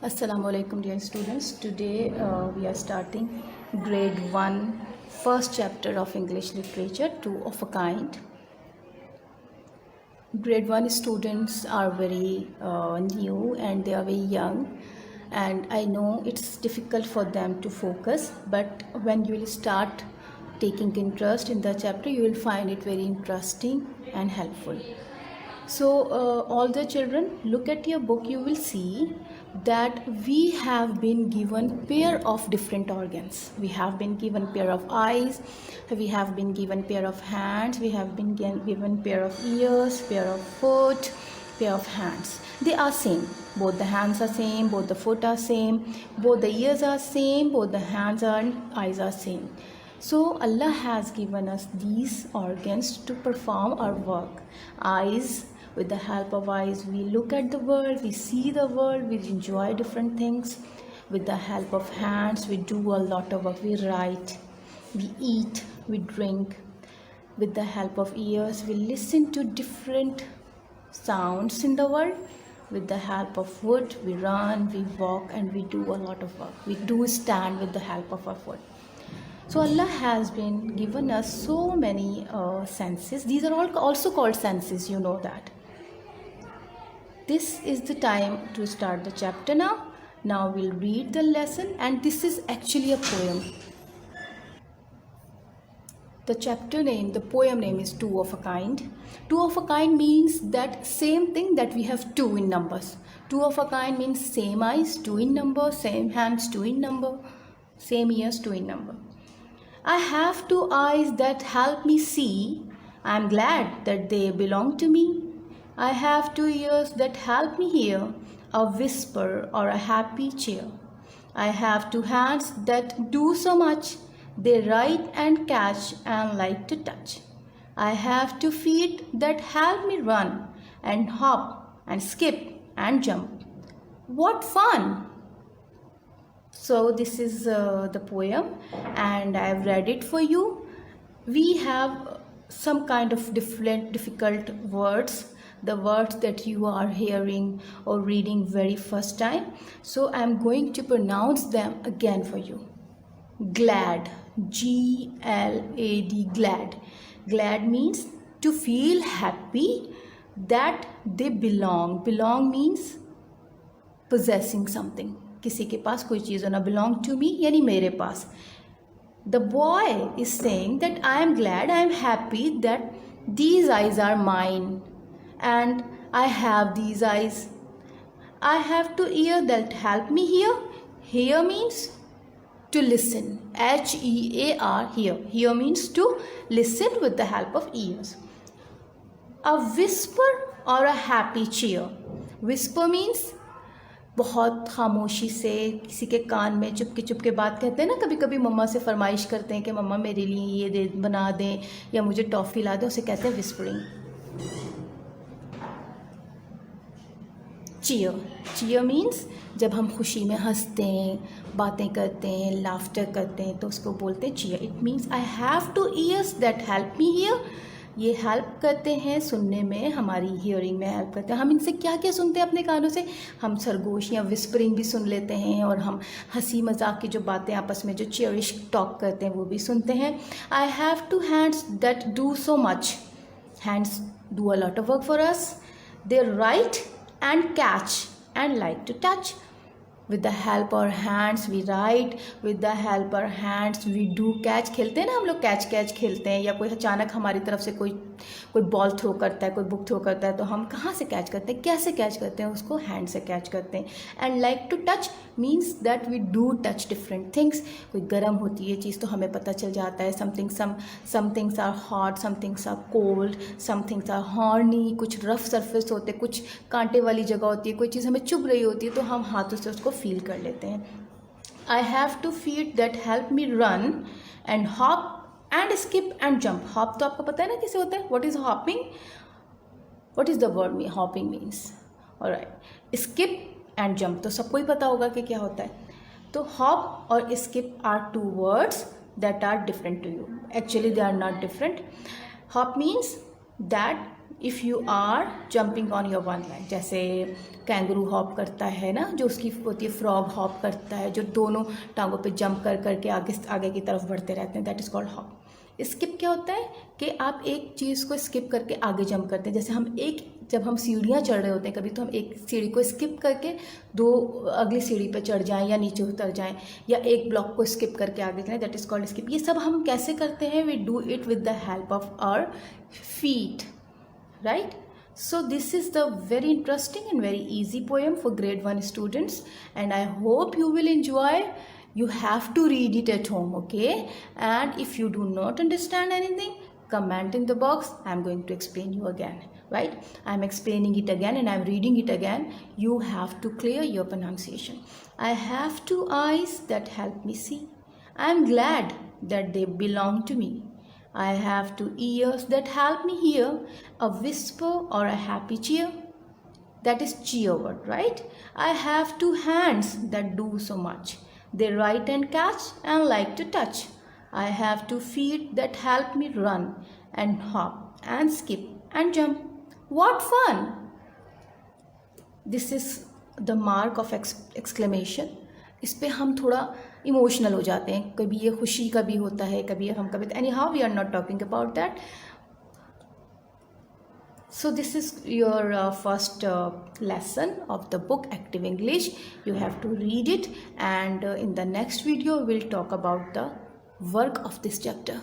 Assalamualaikum dear students. Today we are starting grade 1 first chapter of English literature, Two of a Kind. Grade 1 students are very new and they are very young, and I know it's difficult for them to focus, but when you will start taking interest in the chapter you will find it very interesting and helpful. So all the children, look at your book. You will see that we have been given pair of different organs. We have been given pair of eyes, we have been given pair of hands, we have been given pair of ears, pair of foot, pair of hands. They are same. Both the hands are same, both the foot are same, both the ears are same, both the hands and eyes are same. So Allah has given us these organs to perform our work. Eyes, with the help of eyes we look at the world, we see the world, we enjoy different things. With the help of hands we do a lot of work, we write, we eat, we drink. With the help of ears we listen to different sounds in the world. With the help of foot we run, we walk, and we do a lot of work. We do stand with the help of our foot. So Allah has been given us so many senses. These are all also called senses, you know that. This is the time to start the chapter now. Now we'll read the lesson, and this is actually a poem. The chapter name, the poem name is Two of a Kind. Two of a kind means that same thing that we have two in numbers. Two of a kind means same eyes, two in number, same hands, two in number, same ears, two in number. I have two eyes that help me see. I am glad that they belong to me. I have two ears that help me hear a whisper or a happy cheer. I have two hands that do so much. They write and catch and like to touch. I have 2 feet that help me run and hop and skip and jump. What fun! So this is the poem, and I have read it for you. We have some kind of difficult words, the words that you are hearing or reading very first time. So I am going to pronounce them again for you. Glad, G-L-A-D, glad. Glad means to feel happy that they belong. Belong means possessing something. किसी के पास कोई चीज़ होना, belong to me यानी मेरे पास. The boy is saying that I am glad, I am happy that these eyes are mine and I have these eyes. I have 2 ears that help me hear. Hear means to listen. H-E-A-R, hear. Hear means to listen with the help of ears. A whisper or a happy cheer. Whisper means बहुत खामोशी से किसी के कान में चुपके बात कहते हैं ना. कभी कभी मम्मा से फरमाइश करते हैं कि मम्मा मेरे लिए ये दे बना दें या मुझे टॉफ़ी ला दें, उसे कहते हैं विस्परिंग. चीयर. चीयर मीन्स जब हम खुशी में हंसते हैं, बातें करते हैं, लाफ्टर करते हैं, तो उसको बोलते हैं cheer. It means I have 2 ears that help me hear. ये हेल्प करते हैं सुनने में, हमारी हियरिंग में हेल्प करते हैं. हम इनसे क्या क्या सुनते हैं अपने कानों से? हम सरगोश या विस्परिंग भी सुन लेते हैं, और हम हंसी मजाक की जो बातें आपस में जो चेयरिश टॉक करते हैं वो भी सुनते हैं. I have 2 hands that do so much. Hands do a lot of work for us. They write and catch and like to touch. With the help our hands we write, with the help our hands we do catch. खेलते हैं ना हम लोग, catch खेलते हैं, या कोई अचानक हमारी तरफ से कोई बॉल थ्रो करता है, कोई बुक थ्रो करता है, तो हम कहाँ से कैच करते हैं, कैसे कैच करते हैं? उसको हैंड से कैच करते हैं. And like to touch means that we do touch different things. कोई गर्म होती है चीज़ तो हमें पता चल जाता है. Some things are hot, some things are cold, some things are thorny. कुछ रफ सरफेस होते, कुछ कांटे वाली जगह होती है, कोई चीज़ हमें चुभ रही होती है तो हम हाथों से उसको फील कर लेते हैं. I have 2 feet that help me run and hop and skip and jump. Hop तो आपको पता है ना किसे होता है? What is hopping? What is the word hopping means? Alright. Skip and jump तो सबको ही पता होगा कि क्या होता है. तो hop और skip are 2 words that are different to you. Actually they are not different. Hop means that if you are jumping on your one leg, जैसे कैंगरू हॉप करता है ना, जो उसकी होती है, फ्रॉग हॉप करता है, जो दोनों टांगों पे जंप कर करके आगे की तरफ बढ़ते रहते हैं, that is called hop. Skip क्या होता है कि आप एक चीज़ को स्किप करके आगे जंप करते हैं। जैसे जब हम सीढ़ियाँ चढ़ रहे होते हैं कभी, तो हम एक सीढ़ी को स्किप करके दो अगली सीढ़ी पे चढ़ जाएं या नीचे उतर जाएं, या एक ब्लॉक को स्किप करके आगे जाएं, दैट इज़ कॉल्ड स्किप। ये सब हम कैसे करते हैं? We do it with the help of our feet, right? So this is the very interesting and very easy poem for grade 1 students, and I hope you will enjoy. You have to read it at home, okay? And if you do not understand anything, comment in the box. I'm going to explain you again, right? I'm explaining it again and I'm reading it again. You have to clear your pronunciation. I have two eyes that help me see. I'm glad that they belong to me. I have two ears that help me hear a whisper or a happy cheer. That is cheer word, right? I have two hands that do so much. They write and catch and like to touch. I have two feet that help me run and hop and skip and jump. What fun! This is the mark of exclamation. इस पे हम थोड़ा emotional हो जाते हैं, कभी ये खुशी का भी होता है, कभी anyhow we are not talking about that. So this is your first lesson of the book Active English. You have to read it, and in the next video we'll talk about the work of this chapter.